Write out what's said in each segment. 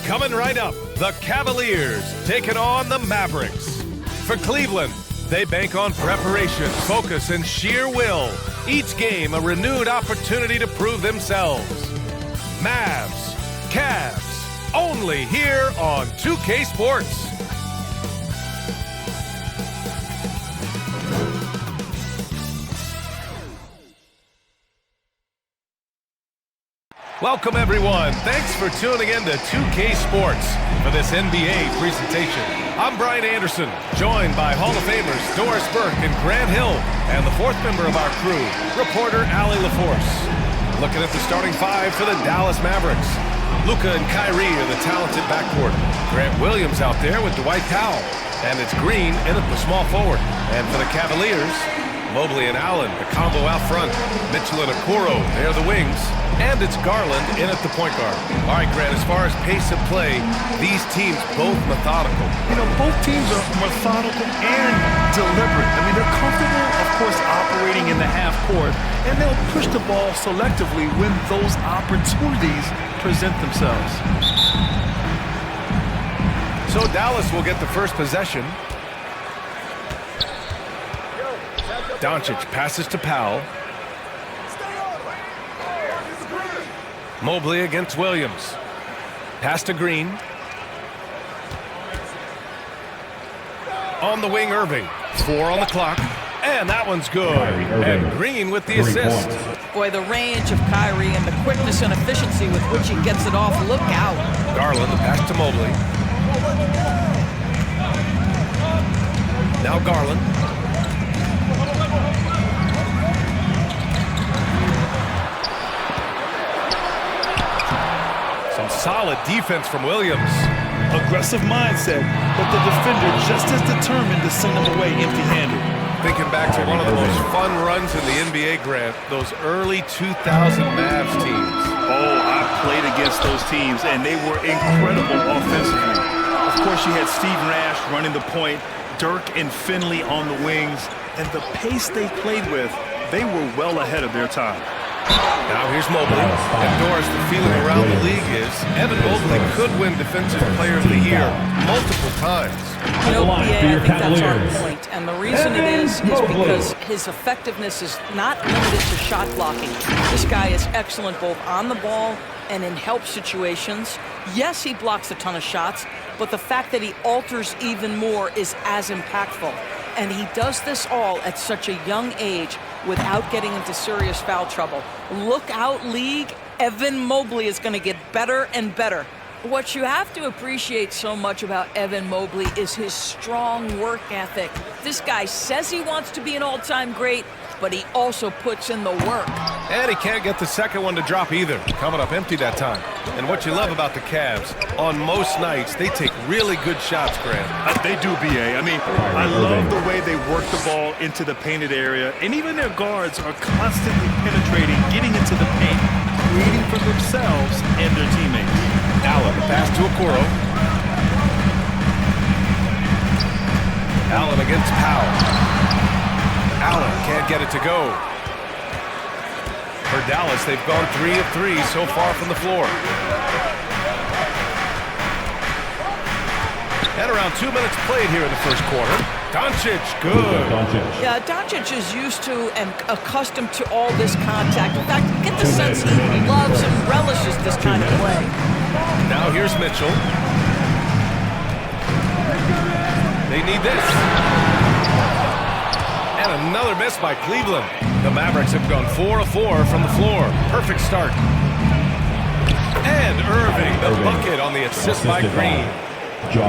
Coming right up, the Cavaliers taking on the Mavericks. For Cleveland, they bank on preparation, focus, and sheer will. Each game a renewed opportunity to prove themselves. Mavs, Cavs, only here on 2K Sports. Welcome, everyone. Thanks for tuning in to 2K Sports for this NBA presentation. I'm Brian Anderson, joined by Hall of Famers Doris Burke and Grant Hill, and the fourth member of our crew, reporter Allie LaForce. Looking at the starting five for the Dallas Mavericks. Luka and Kyrie are the talented backcourt. Grant Williams out there with Dwight Powell. And it's Green in at the small forward. And for the Cavaliers, Mobley and Allen, the combo out front. Mitchell and Okoro, they're the wings. And it's Garland in at the point guard. All right, Grant, as far as pace of play, these teams both methodical. You know, both teams are methodical and deliberate. I mean, they're comfortable, of course, operating in the half court, and they'll push the ball selectively when those opportunities present themselves. So Dallas will get the first possession. Doncic passes to Powell. Mobley against Williams. Pass to Green. On the wing, Irving. 4 on the clock. And that one's good. And Green with the assist. Boy, the range of Kyrie and the quickness and efficiency with which he gets it off. Look out. Garland, the pass to Mobley. Now Garland. Solid defense from Williams. Aggressive mindset, but the defender just as determined to send him away empty-handed. Thinking back to one of the most fun runs in the NBA, Grant, those early 2000 Mavs teams. Oh, I played against those teams, and they were incredible offensively. Of course, you had Steve Nash running the point, Dirk and Finley on the wings, and the pace they played with, they were well ahead of their time. Now here's Mobley. And Doris, the feeling around the league is Evan Mobley could win Defensive Player of the Year multiple times. You know, I think that's our point. And the reason it is because his effectiveness is not limited to shot blocking. This guy is excellent both on the ball and in help situations. Yes, he blocks a ton of shots, but the fact that he alters even more is as impactful. And he does this all at such a young age without getting into serious foul trouble. Look out, league. Evan Mobley is going to get better and better. What you have to appreciate so much about Evan Mobley is his strong work ethic. This guy says he wants to be an all-time great, but he also puts in the work. And he can't get the second one to drop either. Coming up empty that time. And what you love about the Cavs, on most nights, they take really good shots, Grant. They do, B.A. I mean, I love the way they work the ball into the painted area, and even their guards are constantly penetrating, getting into the paint, creating for themselves and their teammates. Allen, the pass to Okoro. Allen against Powell. Allen can't get it to go. For Dallas, they've gone 3 of 3 so far from the floor. And around 2 minutes played here in the first quarter. Doncic, good. Yeah, Doncic is used to and accustomed to all this contact. In fact, you get the sense he loves and relishes this kind of play. Now here's Mitchell. They need this. And another miss by Cleveland. The Mavericks have gone 4 of 4 from the floor. Perfect start. And Irving, the bucket on the assist by Green.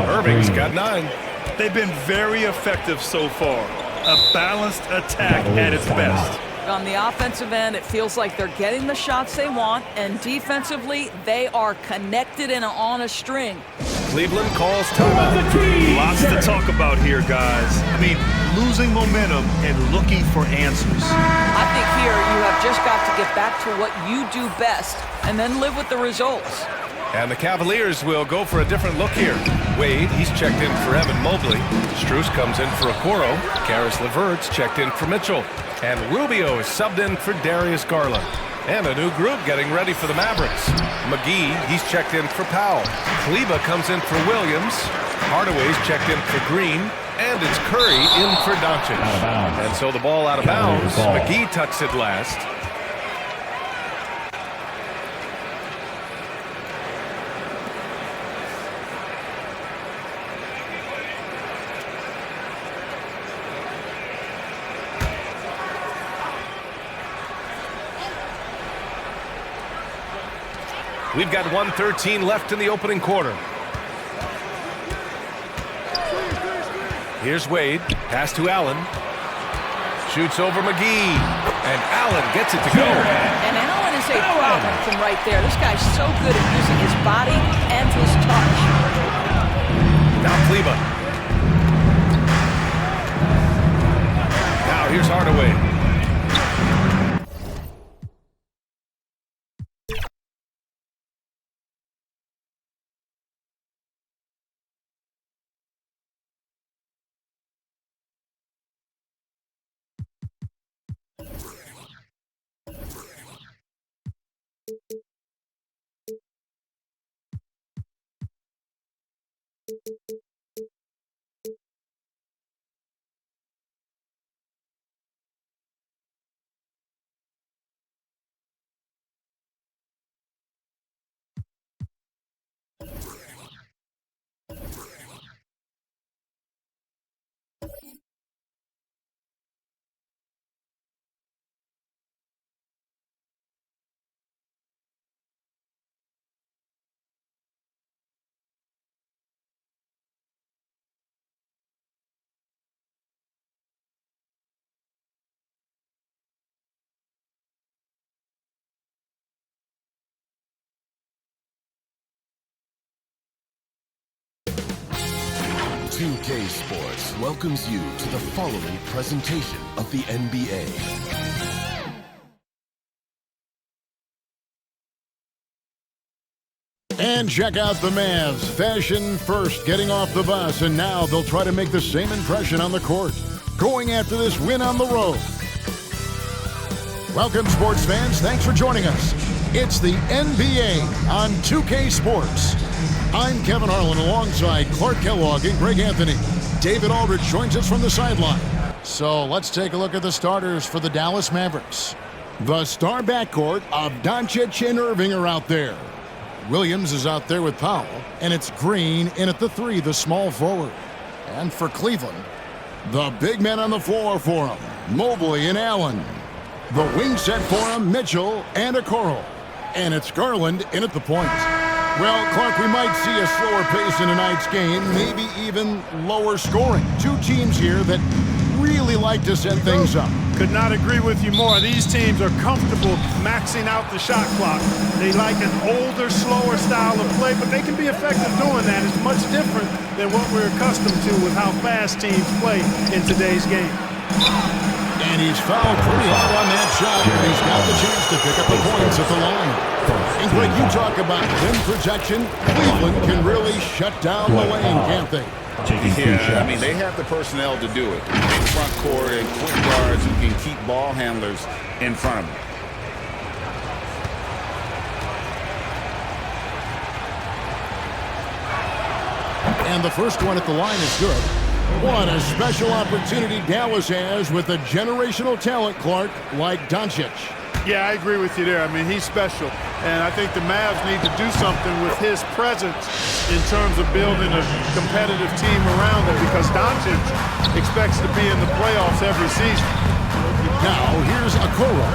Irving's got 9. They've been very effective so far. A balanced attack at its best. On the offensive end, it feels like they're getting the shots they want, and defensively, they are connected and on a string. Cleveland calls timeout. Lots to talk about here, guys. I mean, losing momentum and looking for answers. I think here you have just got to get back to what you do best and then live with the results. And the Cavaliers will go for a different look here. Wade, he's checked in for Evan Mobley. Strus comes in for Okoro. Karis LeVert's checked in for Mitchell. And Rubio is subbed in for Darius Garland. And a new group getting ready for the Mavericks. McGee, he's checked in for Powell. Kleba comes in for Williams. Hardaway's checked in for Green. And it's Curry in for Doncic. And so the ball out of bounds. McGee touched it last. We've got 1:13 left in the opening quarter. Here's Wade. Pass to Allen. Shoots over McGee. And Allen gets it to go. And Allen is a problem from right there. This guy's so good at using his body and his touch. Now Kleba. Now here's Hardaway. .2K Sports welcomes you to the following presentation of the NBA. And check out the Mavs. Fashion first, getting off the bus, and now they'll try to make the same impression on the court, going after this win on the road. Welcome, sports fans. Thanks for joining us. It's the NBA on 2K Sports. I'm Kevin Harlan alongside Clark Kellogg and Greg Anthony. David Aldridge joins us from the sideline. So let's take a look at the starters for the Dallas Mavericks. The star backcourt of Doncic and Irving are out there. Williams is out there with Powell, and it's Green in at the 3, the small forward. And for Cleveland, the big men on the floor for him, Mobley and Allen. The wing set for him, Mitchell and Okoro. And it's Garland in at the point. Well, Clark, we might see a slower pace in tonight's game, maybe even lower scoring. Two teams here that really like to set things up. Could not agree with you more. These teams are comfortable maxing out the shot clock. They like an older, slower style of play, but they can be effective doing that. It's much different than what we're accustomed to with how fast teams play in today's game. And he's fouled pretty hard on that shot, but he's got the chance to pick up the points at the line. And Greg, you talk about rim protection. Cleveland can really shut down the lane, can't they? Yeah, I mean, they have the personnel to do it. Big front court and quick guards who can keep ball handlers in front of them. And the first one at the line is good. What a special opportunity Dallas has with a generational talent, Clark, like Doncic. Yeah, I agree with you there. I mean, he's special. And I think the Mavs need to do something with his presence in terms of building a competitive team around him, because Doncic expects to be in the playoffs every season. Now, here's Okoro.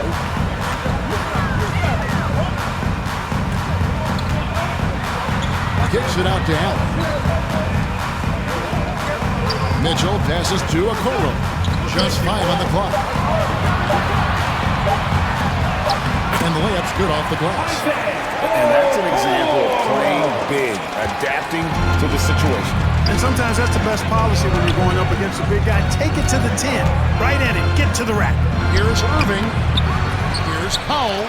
Kicks it out to Allen. Mitchell passes to Okoro. Just 5 on the clock. And the layup's good off the glass. And that's an example of playing big, adapting to the situation. And sometimes that's the best policy when you're going up against a big guy. Take it to the 10, right at him, get to the rack. Here's Irving. Here's Powell.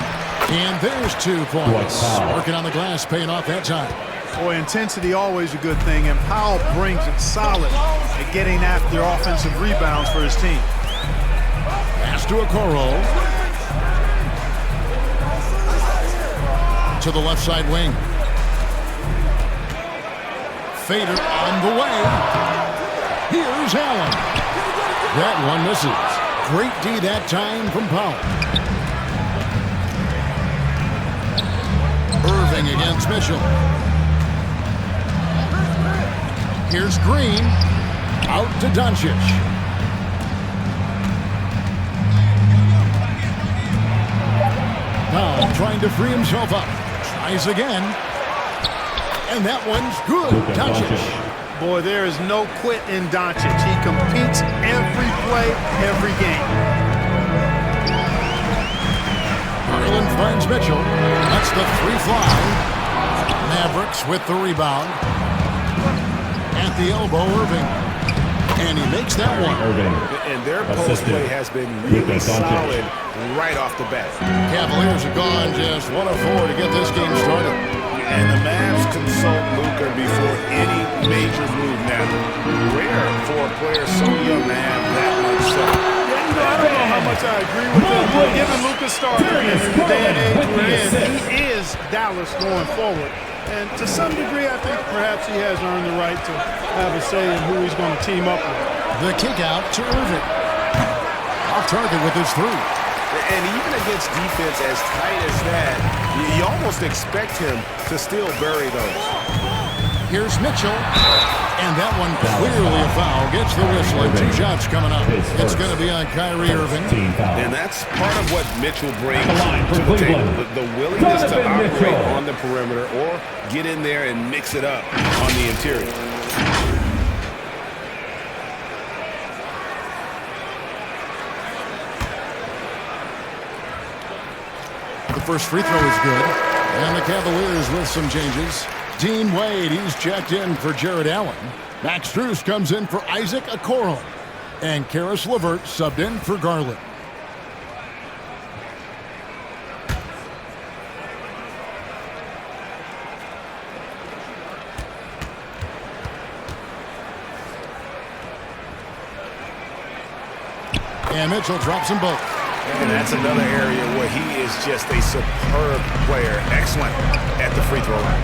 And there's 2 points. Working on the glass, paying off that time. Boy, intensity always a good thing, and Powell brings it solid at getting after offensive rebounds for his team. Pass to Okoro. To the left side wing. Fader on the way. Here's Allen. That one misses. Great D that time from Powell. Irving against Mitchell. Here's Green. Out to Doncic. Powell trying to free himself up. Tries again. And that one's good. Doncic. Boy, there is no quit in Doncic. He competes every play, every game. Garland finds Mitchell. That's the three fly. Mavericks with the rebound. At the elbow, Irving. And he makes that one. And their post play has been really solid right off the bat. Cavaliers are gone just 1 of 4 to get this game started. And the Mavs consult Luka before any major move now. Rare for a player so young to have that much say. I don't know how much I agree with that. But given Luka's starter in the day and age we're in, he is Dallas going forward. And to some degree, I think perhaps he has earned the right to have a say in who he's going to team up with. The kick out to Irving. Off target with his three. And even against defense as tight as that, you almost expect him to still bury those. Here's Mitchell. And that one clearly a foul. Gets the whistle and 2 shots coming up. It's going to be on Kyrie Irving. And that's part of what Mitchell brings to the table. The willingness to operate on the perimeter or get in there and mix it up on the interior. The first free throw is good. And the Cavaliers with some changes. Dean Wade, he's checked in for Jared Allen. Max Strus comes in for Isaac Okoro. And Karis LeVert subbed in for Garland. And Mitchell drops them both. And that's another area where he is just a superb player. Excellent at the free throw line.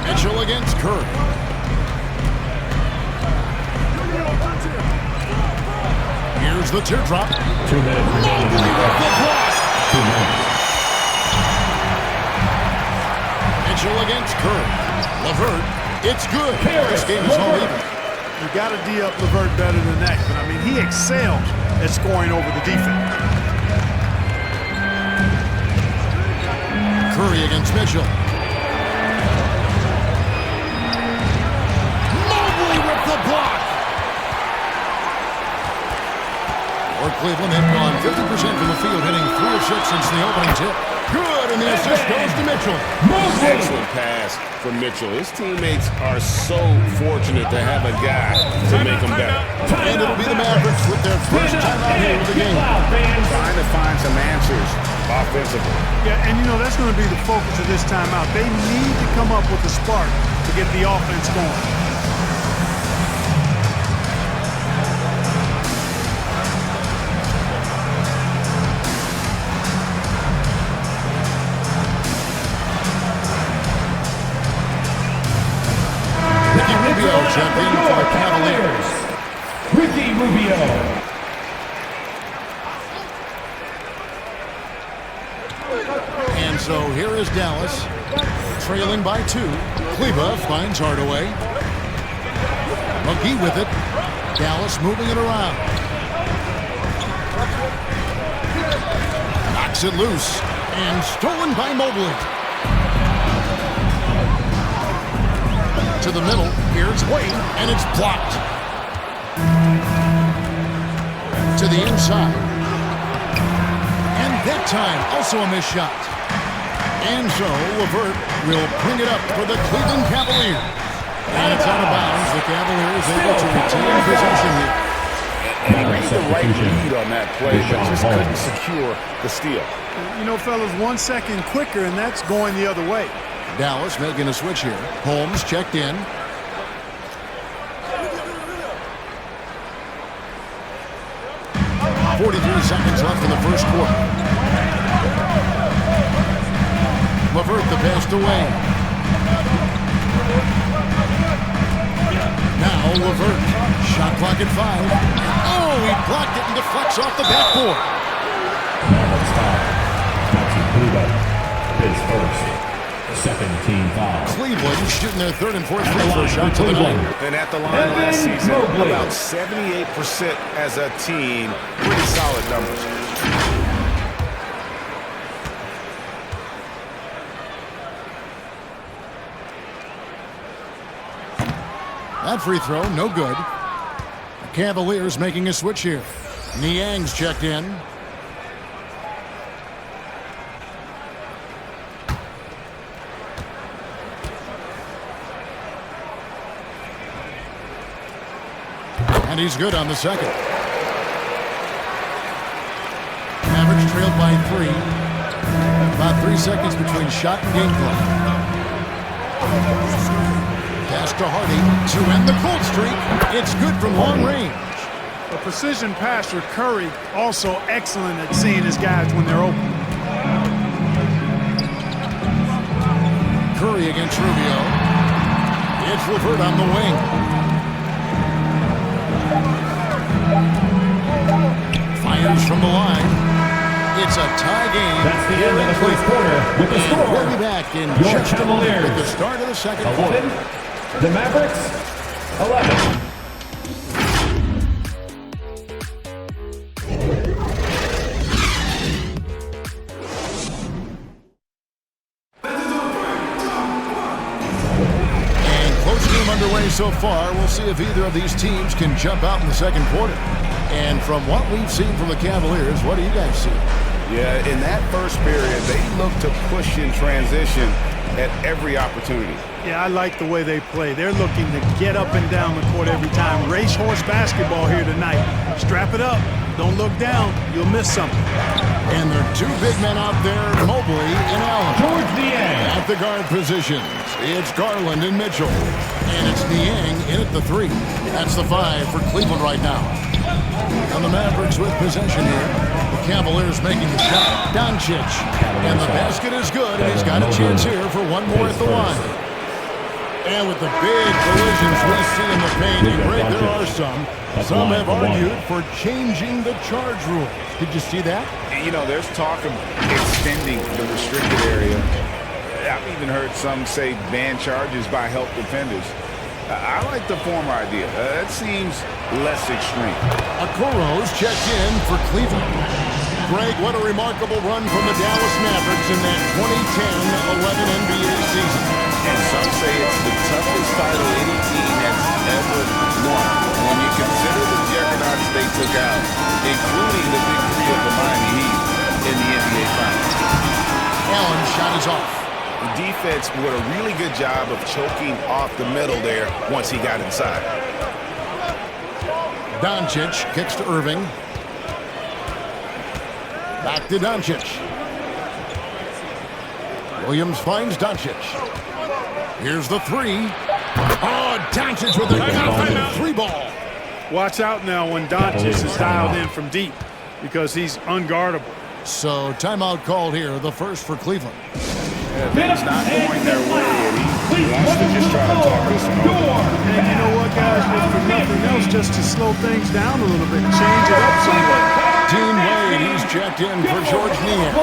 Mitchell against Curry. Here's the teardrop. 2 minutes remaining in the quarter. 2 minutes. Mitchell against Curry. LeVert, it's good. This game is all even. You got to D up LeVert better than that. But I mean, he excels at scoring over the defense. Curry against Mitchell. Mobley with the block. Or Cleveland had gone 50% from the field, hitting 3 of 6 since the opening tip. Good, and the assist goes to Mitchell. Excellent pass from Mitchell. His teammates are so fortunate to have a guy to make them better. And it'll be the Mavericks with their first time out here of the game. Trying to find some answers offensively. Yeah, and you know, that's going to be the focus of this timeout. They need to come up with a spark to get the offense going. Check in for the Cavaliers. Ricky Rubio. And so here is Dallas, trailing by 2. Kleba finds Hardaway. McGee with it. Dallas moving it around. Knocks it loose. And stolen by Mobley. To the middle, here's Wade, and it's blocked. To the inside. And that time, also a missed shot. And so, LeVert will bring it up for the Cleveland Cavaliers. And it's out of bounds. The Cavaliers able to retain possession here. And he made the right read on that play, but just couldn't secure the steal. You know, fellas, 1 second quicker, and that's going the other way. Dallas making a switch here. Holmes checked in. .43 seconds left in the first quarter. LeVert the pass to Wayne. Now LeVert. Shot clock at 5. Oh, he blocked it and deflects off the backboard. Mavericks foul. Maxi Kleber, his first. Second team foul. Cleveland shooting their third and fourth free throw shot to the line. And at the line last season, about 78% as a team. Pretty solid numbers. That free throw, no good. The Cavaliers making a switch here. Niang's checked in. And he's good on the second. Mavericks trailed by 3. About 3 seconds between shot and game clock. Pass to Hardy to end the cold streak. It's good from long range. A precision passer, Curry, also excellent at seeing his guys when they're open. Curry against Rubio. It's LeVert on the wing. Fires from the line. It's a tie game. That's the end of the first quarter with the score. We'll be back in Your just a moment Cavaliers. with the start of the second 11. quarter. The Mavericks, 11. And close game underway so far. We'll see if either of these teams can jump out in the second quarter. And from what we've seen from the Cavaliers, what do you guys see? Yeah, in that first period, they looked to push in transition at every opportunity. Yeah, I like the way they play. They're looking to get up and down the court every time. Racehorse basketball here tonight. Strap it up. Don't look down. You'll miss something. And there are 2 big men out there, Mobley and Allen. Towards the end. At the guard positions, it's Garland and Mitchell. And it's Niang in at the 3. That's the 5 for Cleveland right now. And the Mavericks with possession here. The Cavaliers making the shot. Doncic. And the basket is good, and he's got a chance here for one more at the line. And with the big collisions we see in the paint, and Greg, there are some. Some have argued for changing the charge rule. Did you see that? You know, there's talk of extending the restricted area. I've even heard some say ban charges by help defenders. I like the former idea. That seems less extreme. Okoro's checked in for Cleveland. Greg, what a remarkable run from the Dallas Mavericks in that 2010-11 NBA season. And some say it's the toughest title any team has ever won. When you consider the juggernauts they took out, including the big 3 of the Miami Heat in the NBA Finals. Allen's shot is off. The defense did a really good job of choking off the middle there once he got inside. Doncic kicks to Irving. Back to Doncic. Williams finds Doncic. Here's the 3. Oh, Doncic with a 3 ball. Watch out now when Doncic is dialed in from deep because he's unguardable. So timeout called here, the first for Cleveland. Yeah, things not going their way, and he wants to just try to talk this one over. And you know what, guys? If for nothing else, just to slow things down a little bit, change it up somewhat. Dean Wade, he's checked in for George Niang.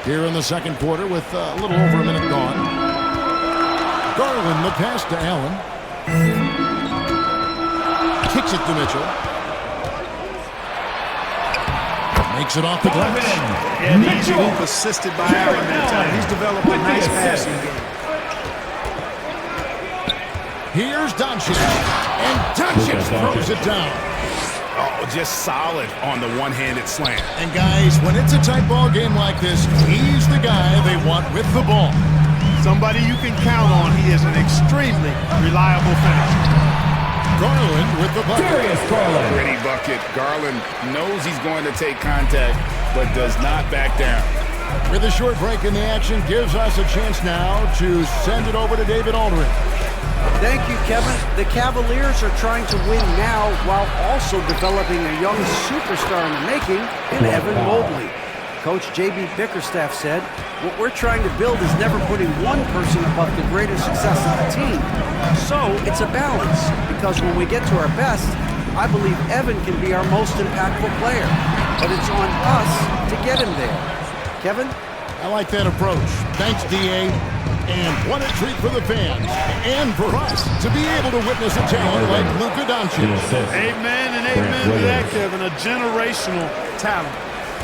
Here in the second quarter with a little over a minute gone. Garland, the pass to Allen. Kicks it to Mitchell. Makes it off the glass. And he's hoop assisted by Allen that time. He's developed a nice passing game. Here's Doncic. And Doncic throws it down. Oh, just solid on the one-handed slam. And guys, when it's a tight ball game like this, he's the guy they want with the ball. Somebody you can count on. He is an extremely reliable finisher. Garland with the bucket. Pretty bucket. Garland knows he's going to take contact, but does not back down. With a short break in the action, gives us a chance now to send it over to David Aldridge. Thank you, Kevin. The Cavaliers are trying to win now while also developing a young superstar in the making in Evan Mobley. Coach J.B. Bickerstaff said, what we're trying to build is never putting one person above the greater success of the team. So it's a balance, because when we get to our best, I believe Evan can be our most impactful player. But it's on us to get him there. Kevin? I like that approach. Thanks, D.A. And what a treat for the fans and for us to be able to witness a talent like Luka Doncic. Amen and amen to that, Kevin. A generational talent.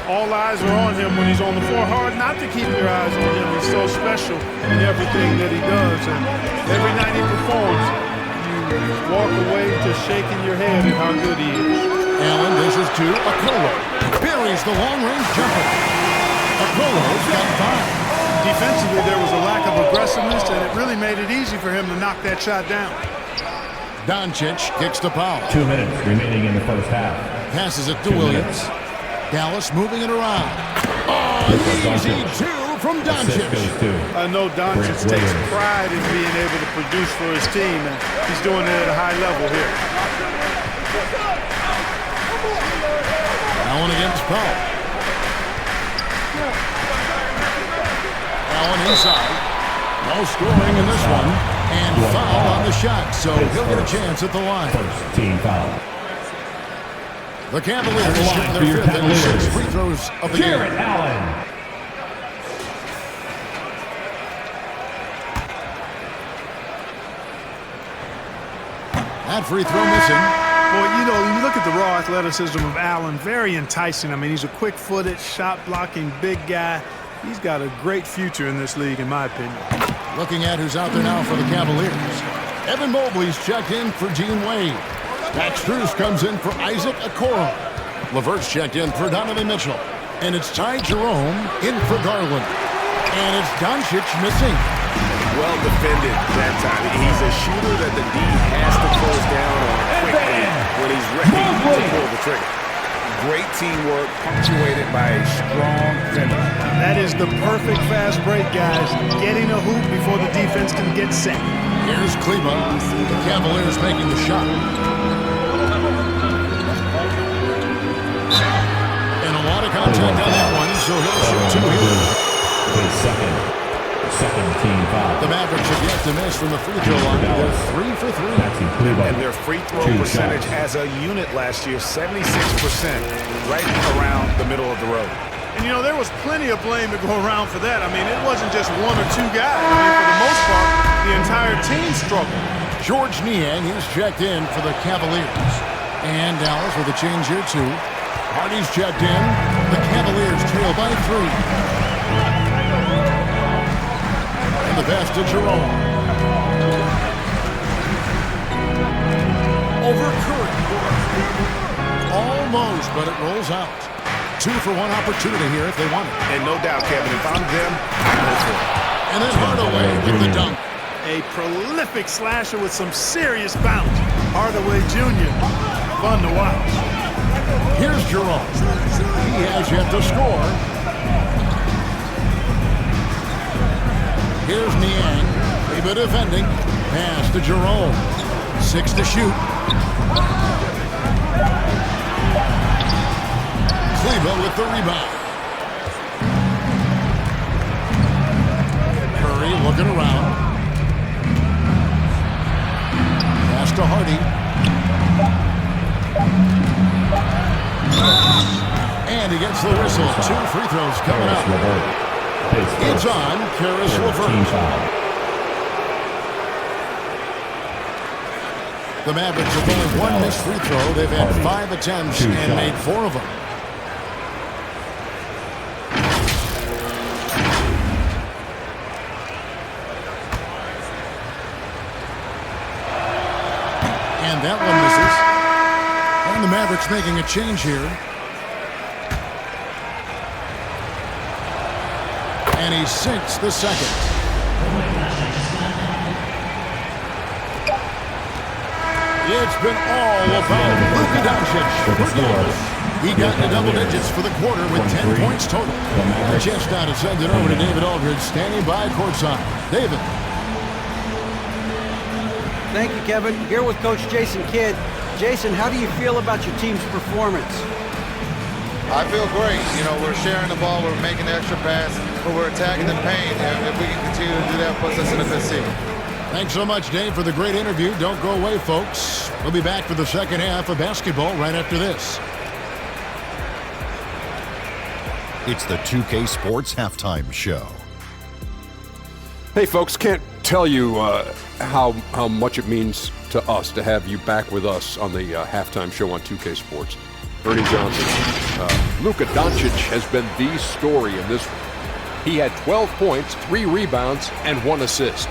All eyes are on him when he's on the floor. Hard not to keep your eyes on him. He's so special in everything that he does. And every night he performs, you walk away just shaking your head at how good he is. Allen dishes to Okoro. Buries the long-range jumper. Okoro's got 5. Defensively, there was a lack of aggressiveness, and it really made it easy for him to knock that shot down. Doncic kicks to Powell. 2 minutes remaining in the first half. Passes it to Williams. Dallas moving it around. Oh, easy 2 from Doncic. I know Doncic takes pride in being able to produce for his team, and he's doing it at a high level here. Allen against Powell. Allen inside. No scoring in this one. And foul on the shot, so he'll get a chance at the line. First team foul. The Cavaliers shoot their 5th and 6th free throws of the game. Allen. That free throw missing. Well, you know, when you look at the raw athleticism of Allen, very enticing. I mean, he's a quick-footed, shot-blocking big guy. He's got a great future in this league, in my opinion. Looking at who's out there now for the Cavaliers. Evan Mobley's checked in for Gene Wade. Max Strus comes in for Isaac Okoro. LeVert's checked in for Donovan Mitchell. And it's Ty Jerome in for Garland. And it's Doncic missing. Well defended that time. He's a shooter that the D has to close down on quickly when he's ready to pull the trigger. Great teamwork, punctuated by a strong finish. That is the perfect fast break, guys. Getting a hoop before the defense can get set. Here's Kleba. The Cavaliers making the shot. And a lot of contact on that one, so he'll shoot 2 here. His second team foul. The Mavericks have yet to miss from the free throw line. They're 3 for 3. And their free throw percentage as a unit last year, 76%, right around the middle of the road. And, you know, there was plenty of blame to go around for that. I mean, it wasn't just 1 or 2 guys. I mean, for the most part, the entire team struggled. George Niang, he's checked in for the Cavaliers. And Dallas with a change here, too. Hardy's checked in. The Cavaliers trail by 3. The pass to Jerome. Over Curry. Almost, but it rolls out. 2 for 1 opportunity here if they want it. And no doubt, Kevin, if I'm them, I'll go for it. And then Hardaway with the dunk. A prolific slasher with some serious bounce. Hardaway Jr. Fun to watch. Here's Jerome. He has yet to score. Here's Niang. Kleba defending. Pass to Jerome. 6 to shoot. Kleba with the rebound. Curry looking around. Pass to Hardy. And he gets the whistle. 2 free throws coming up. It's on Karis LeVert. The Mavericks have only 1 missed free throw. They've had 5 attempts and made 4 of them. And that one misses. And the Mavericks making a change here. And he sinks the second. It's been all about Luka Doncic. He got into double digits for the quarter with 10 points total. The chance now to send it over to David Aldridge, standing by courtside. David. Thank you, Kevin. Here with Coach Jason Kidd. Jason, how do you feel about your team's performance? I feel great. You know, we're sharing the ball, we're making the extra pass, but we're attacking the paint. And if we can continue to do that, it puts us in a good seat. Thanks so much, Dave, for the great interview. Don't go away, folks. We'll be back for the second half of basketball right after this. It's the 2K Sports Halftime Show. Hey, folks, can't tell you how much it means to us to have you back with us on the halftime show on 2K Sports. Ernie Johnson. Luka Doncic has been the story in this one. He had 12 points, 3 rebounds, and 1 assist.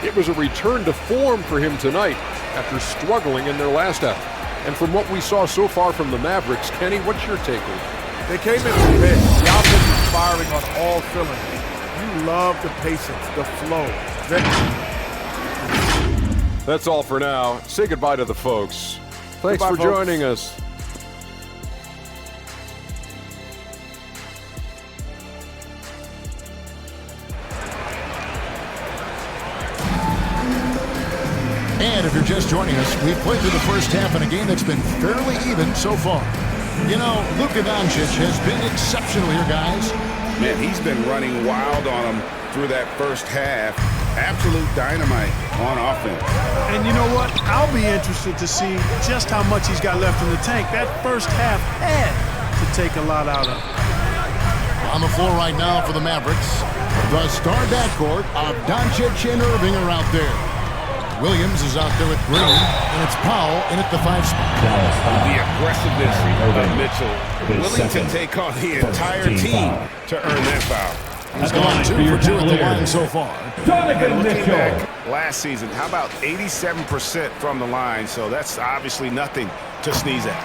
It was a return to form for him tonight after struggling in their last effort. And from what we saw so far from the Mavericks, Kenny, what's your take on it? They came in prepared. The offense is firing on all cylinders. You love the patience, the flow. That's all for now. Say goodbye to the folks. Thanks for joining us. And if you're just joining us, we've played through the first half in a game that's been fairly even so far. You know, Luka Doncic has been exceptional here, guys. Man, he's been running wild on him through that first half. Absolute dynamite on offense. And you know what? I'll be interested to see just how much he's got left in the tank. That first half had to take a lot out of him. On the floor right now for the Mavericks, the star backcourt of Doncic and Irving are out there. Williams is out there with Green, and it's Powell in at the 5 spot. The aggressiveness of Mitchell, willing to take on the entire team to earn that foul. He's gone 2 for 2 at the line so far. And looking back last season, how about 87% from the line? So that's obviously nothing to sneeze at.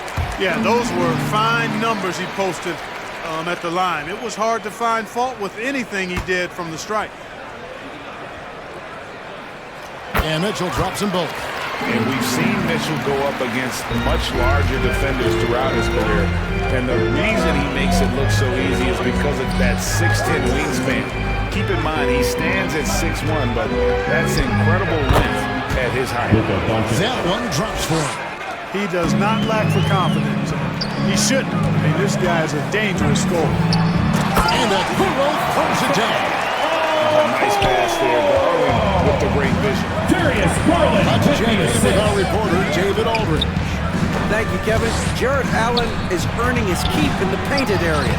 Yeah, those were fine numbers he posted at the line. It was hard to find fault with anything he did from the stripe. And Mitchell drops them both. And we've seen Mitchell go up against much larger defenders throughout his career. And the reason he makes it look so easy is because of that 6'10" wingspan. Keep in mind, he stands at 6'1", but that's incredible length at his height. That one drops for him. He does not lack for confidence. He shouldn't. I mean, this guy is a dangerous scorer. And Kuro throws it down. Nice pass there, Garland with the great vision. Let's check in with our reporter, David Aldridge. Thank you, Kevin. Jared Allen is earning his keep in the painted area.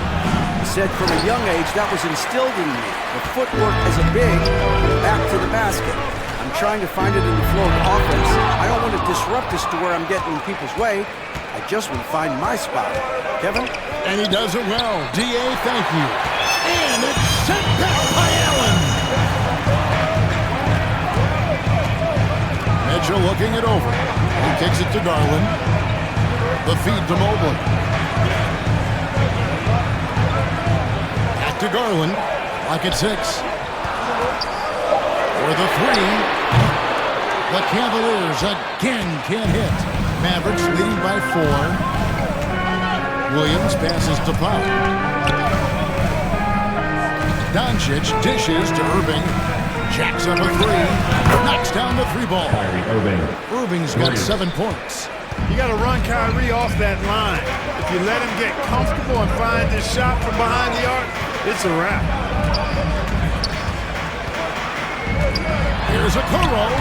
He said from a young age that was instilled in me. The footwork as a big, back to the basket. I'm trying to find it in the flow of offense. I don't want to disrupt this to where I'm getting in people's way. I just want to find my spot. Kevin? And he does it well. D.A., thank you. And it's sent back by Allen. Mitchell looking it over. He kicks it to Garland. The feed to Mobley. Back to Garland. Like at 6. For the 3. The Cavaliers again can't hit. Mavericks leading by 4. Williams passes to Powell. Doncic dishes to Irving. Jacks up a 3. Knocks down the 3 ball. Irving's got 7 points. You got to run Kyrie off that line. If you let him get comfortable and find his shot from behind the arc, it's a wrap. Here's a Kuro.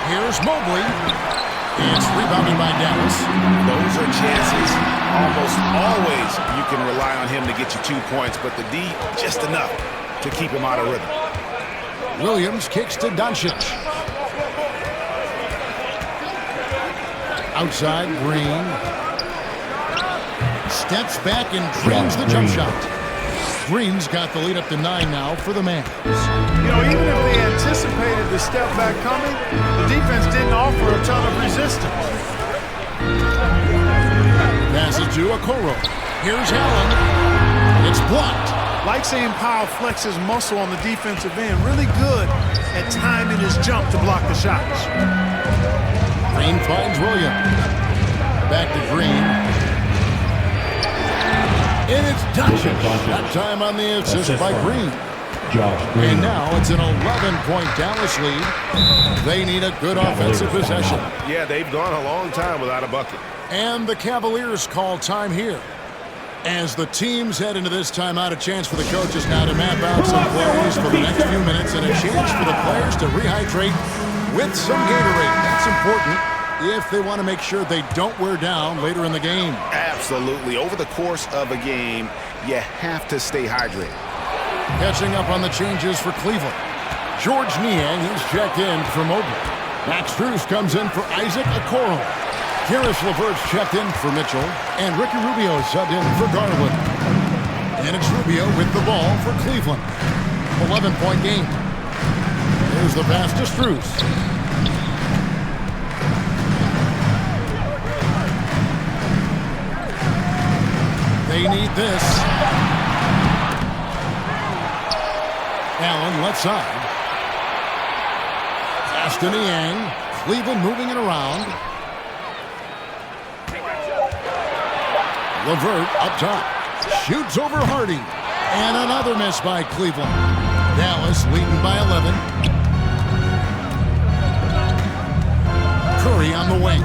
Here's Mobley. It's rebounded by Dallas. Those are chances. Almost always you can rely on him to get you 2 points, but the D, just enough to keep him out of rhythm. Williams kicks to Doncic. Outside, Green. Steps back and drains the jump shot. Green's got the lead up to 9 now for the Mavs. You know, even if they anticipated the step back coming, the defense didn't offer a ton of resistance. Passes to Okoro. Here's Allen. It's blocked. Like seeing Powell flex his muscle on the defensive end. Really good at timing his jump to block the shots. Green finds Williams. Back to Green. And it's Doncic. That time on the assist by Green. And now it's an 11-point Dallas lead. They need a good offensive possession. Yeah, they've gone a long time without a bucket. And the Cavaliers call time here. As the teams head into this timeout, a chance for the coaches now to map out some plays for the next few minutes and a chance for the players to rehydrate with some Gatorade. That's important if they want to make sure they don't wear down later in the game. Absolutely. Over the course of a game, you have to stay hydrated. Catching up on the changes for Cleveland. George Niang, he's checked in for Mobley. Max Strus comes in for Isaac Okoro. Karis LeVert's checked in for Mitchell, and Ricky Rubio subbed in for Garland. And it's Rubio with the ball for Cleveland. 11-point game. Here's the pass to Strus. They need this. Allen left side. Pass to Niang. Cleveland moving it around. LeVert up top. Shoots over Hardy. And another miss by Cleveland. Dallas leading by 11. Curry on the wing.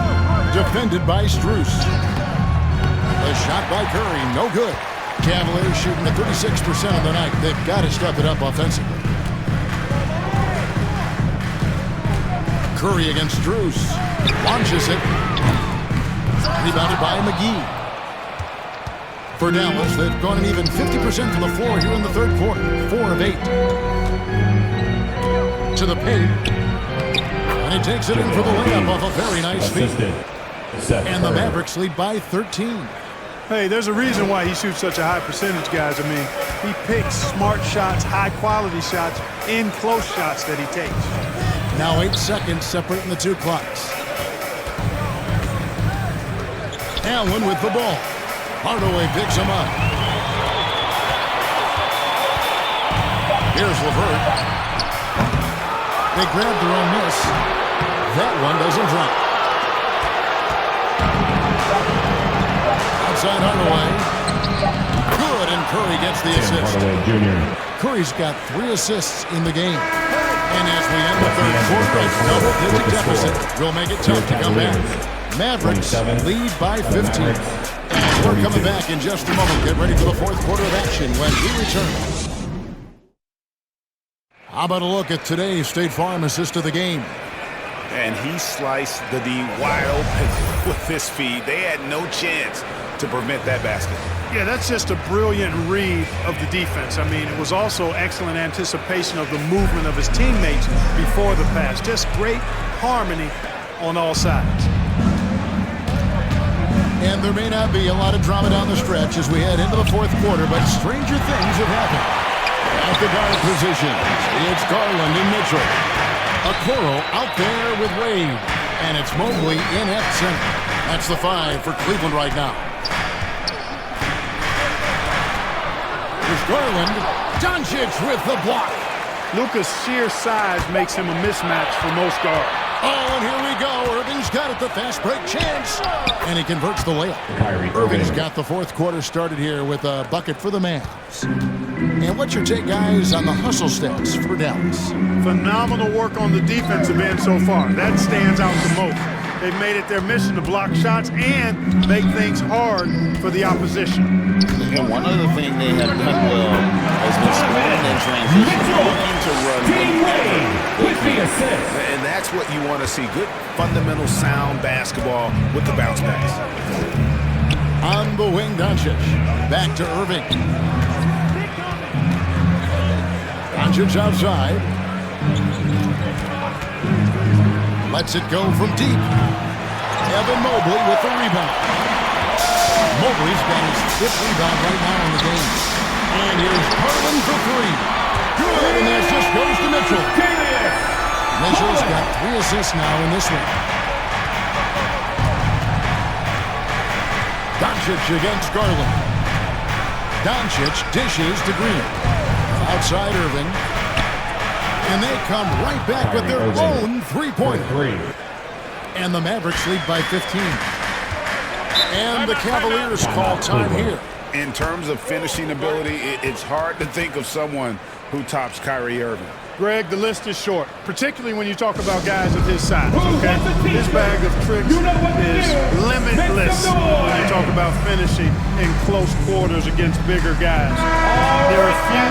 Defended by Strus. A shot by Curry. No good. Cavaliers shooting at 36% of the night. They've got to step it up offensively. Curry against Strus. Launches it. Rebounded by McGee. For Dallas, they've gone an even 50% from the floor here in the third quarter. 4 of 8. To the paint. And he takes it in for the layup off a very nice feed. And the Mavericks lead by 13. Hey, there's a reason why he shoots such a high percentage, guys. I mean, he picks smart shots, high-quality shots, in close shots that he takes. Now 8 seconds separating the two clocks. Allen with the ball. Hardaway picks him up. Here's LeVert. They grab their own miss. That one doesn't drop. Outside Hardaway. Good, and Curry gets the assist. Curry's got 3 assists in the game. And as we end the third quarter, a double-digit deficit will make it tough to come back. Mavericks lead by 15. And we're coming back in just a moment. Get ready for the fourth quarter of action when we return. How about a look at today's State Farm assist of the game? And he sliced the D wide open with this feed. They had no chance to prevent that basket. Yeah, that's just a brilliant read of the defense. I mean, it was also excellent anticipation of the movement of his teammates before the pass. Just great harmony on all sides. And there may not be a lot of drama down the stretch as we head into the fourth quarter, but stranger things have happened. At the guard position, it's Garland and Mitchell. Okoro out there with Wade, and it's Mobley in at center. That's the 5 for Cleveland right now. Here's Garland. Doncic with the block. Luka's sheer size makes him a mismatch for most guards. Oh, and here we go. Irving's got it, the fast break chance. And he converts the layup. Irving's got the fourth quarter started here with a bucket for the Mavs. And what's your take, guys, on the hustle stats for Dallas? Phenomenal work on the defensive end so far. That stands out the most. They've made it their mission to block shots and make things hard for the opposition. And one other thing they have done well has been scoring in transition, looking to run with the assist. And that's what you want to see. Good, fundamental, sound basketball with the bounce pass. On the wing, Doncic. Back to Irving. Doncic outside. Lets it go from deep. Evan Mobley with the rebound. Mobley's got his 5th rebound right now in the game. And here's Garland for 3. Good, and that just goes to Mitchell. Mitchell's got 3 assists now in this one. Doncic against Garland. Doncic dishes to Green. Outside Irving. And they come right back with their own 3-pointer. And the Mavericks lead by 15. And the Cavaliers call time here. In terms of finishing ability, it's hard to think of someone who tops Kyrie Irving. Greg, the list is short, particularly when you talk about guys of his size, okay? His bag of tricks is limitless when you talk about finishing in close quarters against bigger guys. There are few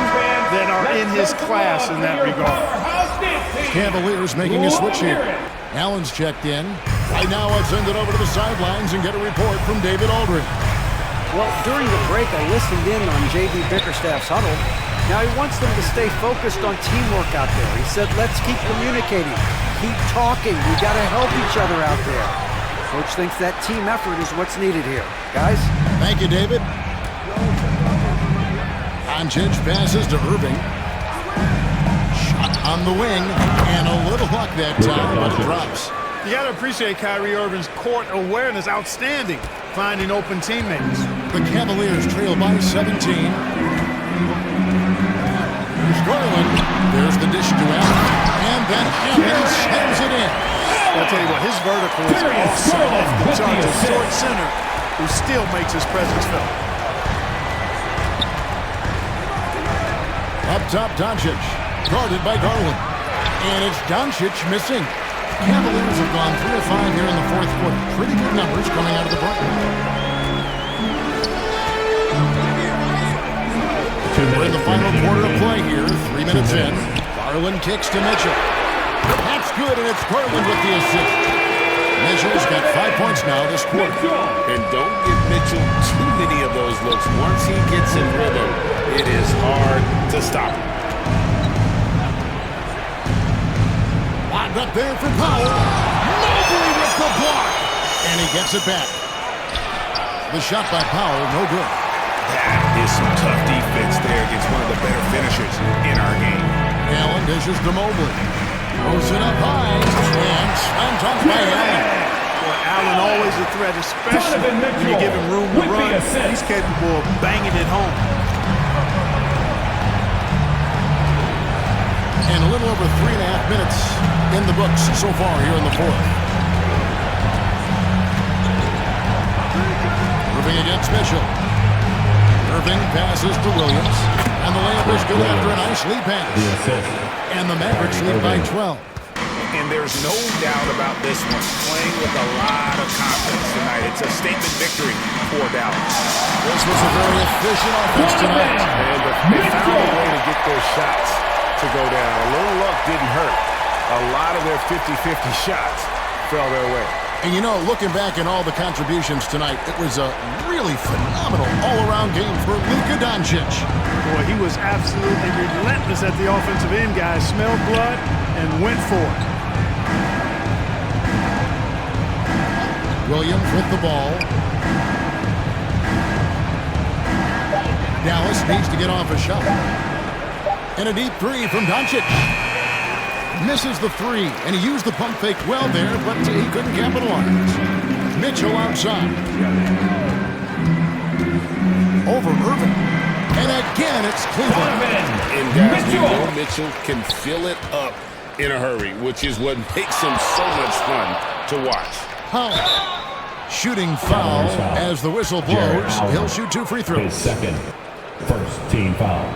that are in his class in that regard. Cavaliers making a switch here. Allen's checked in. Right now, I'll send it over to the sidelines and get a report from David Aldridge. Well, during the break, I listened in on J.B. Bickerstaff's huddle. Now he wants them to stay focused on teamwork out there. He said, let's keep communicating, keep talking. We got to help each other out there. Coach thinks that team effort is what's needed here. Guys? Thank you, David. Doncic passes to Irving. Shot on the wing, and a little luck that time, but it drops. You got to appreciate Kyrie Irving's court awareness, outstanding, finding open teammates. The Cavaliers trail by 17. Garland, there's the dish to Allen, and then Allen slams it in. I'll tell you what, his vertical is awesome off the charts. A short center who still makes his presence felt. Up top, Doncic, guarded by Garland, and it's Doncic missing. Cavaliers have gone 3 of 5 here in the fourth quarter. Pretty good numbers coming out of the front. We're in the final quarter of play here, 3 minutes in. Garland kicks to Mitchell. That's good, and it's Garland with the assist. Mitchell's got 5 points now this quarter. And don't give Mitchell too many of those looks. Once he gets in rhythm, it is hard to stop him. Locked up there for Powell. Mobley with the block. And he gets it back. The shot by Powell, no good. That is some tough defense there against one of the better finishers in our game. Allen dishes to Mobley. Throws it up high. And slammed dunk by Allen. Well, Allen always a threat, especially when you give him room to run. He's capable of banging it home. And a little over 3.5 minutes in the books so far here in the fourth. Irving against Mitchell. Irving passes to Williams. And the layup is good after a nice lead pass. And the Mavericks lead by 12. And there's no doubt about this one. Playing with a lot of confidence tonight. It's a statement victory for Dallas. This was a very efficient offense tonight. And they found a way to get their shots to go down. A little luck didn't hurt. A lot of their 50-50 shots fell their way. And you know, looking back at all the contributions tonight, it was a really phenomenal all-around game for Luka Doncic. Boy, he was absolutely relentless at the offensive end, guys. Smelled blood and went for it. Williams with the ball. Dallas needs to get off a shot. And a deep three from Doncic. Misses the three, and he used the pump fake well there, but he couldn't capitalize. Mitchell outside. Over Irving. And again, it's Cleveland. And guys, we know Mitchell can fill it up in a hurry, which is what makes him so much fun to watch. Powell. Shooting foul as the whistle blows. He'll shoot 2 free throws. His second. First team foul.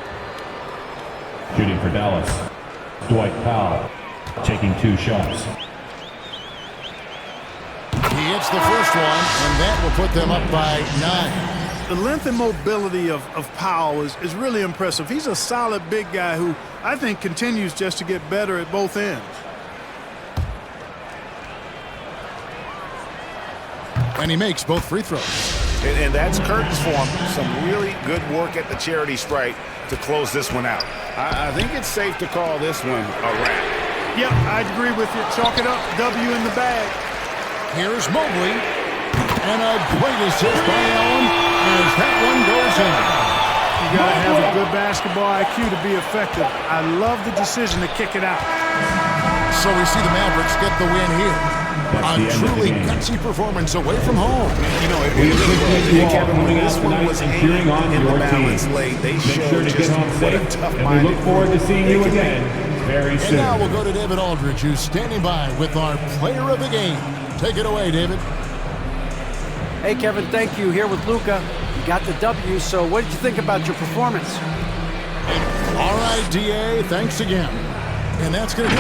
Shooting for Dallas. Dwight Powell taking 2 shots. He hits the first one, and that will put them up by 9. The length and mobility of Powell is really impressive. He's a solid big guy who I think continues just to get better at both ends. And he makes both free throws. And that's curtains for him. Some really good work at the charity stripe to close this one out. I think it's safe to call this one a wrap. Yep, I agree with you. Chalk it up. W in the bag. Here's Mobley. And a great assist by Allen as that one goes in. You got to have a good basketball IQ to be effective. I love the decision to kick it out. So we see the Mavericks get the win here. A truly gutsy performance away from home. You know, it really was. Kevin, when this one was cheering on in the balance late, they showed just what a tough-minded. We look forward to seeing you again very soon. And now we'll go to David Aldridge, who's standing by with our player of the game. Take it away, David. Hey, Kevin, thank you. Here with Luka. You got the W, so what did you think about your performance? All right, DA, thanks again. And that's going to do